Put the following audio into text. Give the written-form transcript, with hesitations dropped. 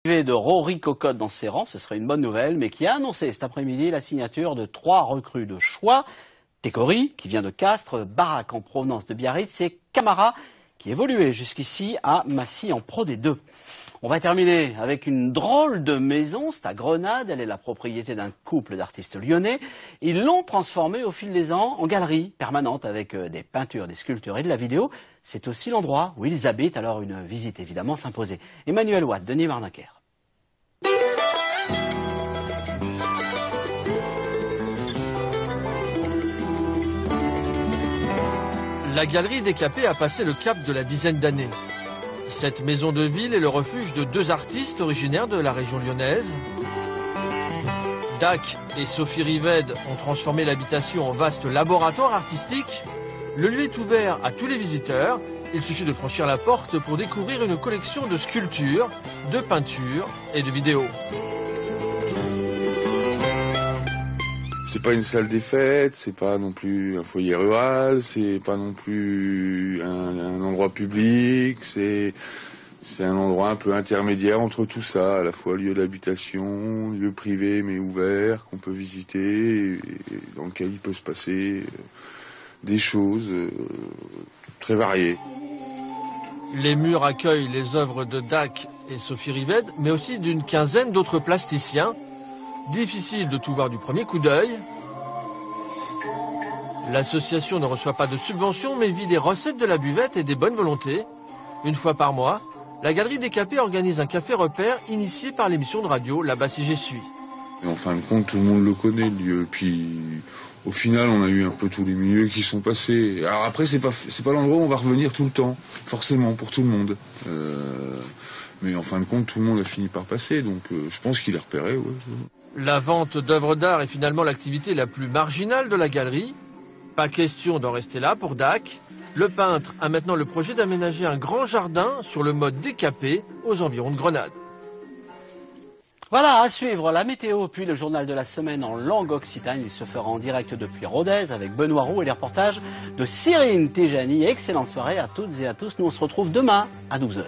De Rory Cocotte dans ses rangs, ce serait une bonne nouvelle, mais qui a annoncé cet après-midi la signature de 3 recrues de choix. Tekori, qui vient de Castres, Barak en provenance de Biarritz et Camara, qui évoluait jusqu'ici à Massy en Pro D2. On va terminer avec une drôle de maison, c'est à Grenade, elle est la propriété d'un couple d'artistes lyonnais. Ils l'ont transformée au fil des ans en galerie permanente avec des peintures, des sculptures et de la vidéo. C'est aussi l'endroit où ils habitent, alors une visite évidemment s'imposait. Emmanuel Watt, Denis Marnaquer. La galerie des Capets a passé le cap de la dizaine d'années. Cette maison de ville est le refuge de 2 artistes originaires de la région lyonnaise. Dac et Sophie Rived ont transformé l'habitation en vaste laboratoire artistique. Le lieu est ouvert à tous les visiteurs. Il suffit de franchir la porte pour découvrir une collection de sculptures, de peintures et de vidéos. C'est pas une salle des fêtes, c'est pas non plus un foyer rural, c'est pas non plus un endroit public, c'est un endroit un peu intermédiaire entre tout ça, à la fois lieu d'habitation, lieu privé mais ouvert, qu'on peut visiter, et dans lequel il peut se passer des choses très variées. Les murs accueillent les œuvres de Dac et Sophie Rived, mais aussi d'une quinzaine d'autres plasticiens. Difficile de tout voir du premier coup d'œil. L'association ne reçoit pas de subventions mais vit des recettes de la buvette et des bonnes volontés. Une fois par mois, la Galerie des Capets organise un café repère initié par l'émission de radio Là-bas si j'y suis. Et en fin de compte, tout le monde le connaît, le lieu. Puis au final, on a eu un peu tous les milieux qui sont passés. Alors après, c'est pas l'endroit où on va revenir tout le temps, forcément, pour tout le monde. Mais en fin de compte, tout le monde a fini par passer, donc je pense qu'il est repéré. Ouais. La vente d'œuvres d'art est finalement l'activité la plus marginale de la galerie. Pas question d'en rester là pour Dac. Le peintre a maintenant le projet d'aménager un grand jardin sur le mode des Capets aux environs de Grenade. Voilà, à suivre la météo, puis le journal de la semaine en langue occitane. Il se fera en direct depuis Rodez avec Benoît Roux et les reportages de Cyrine Tijani. Excellente soirée à toutes et à tous. Nous on se retrouve demain à 12h.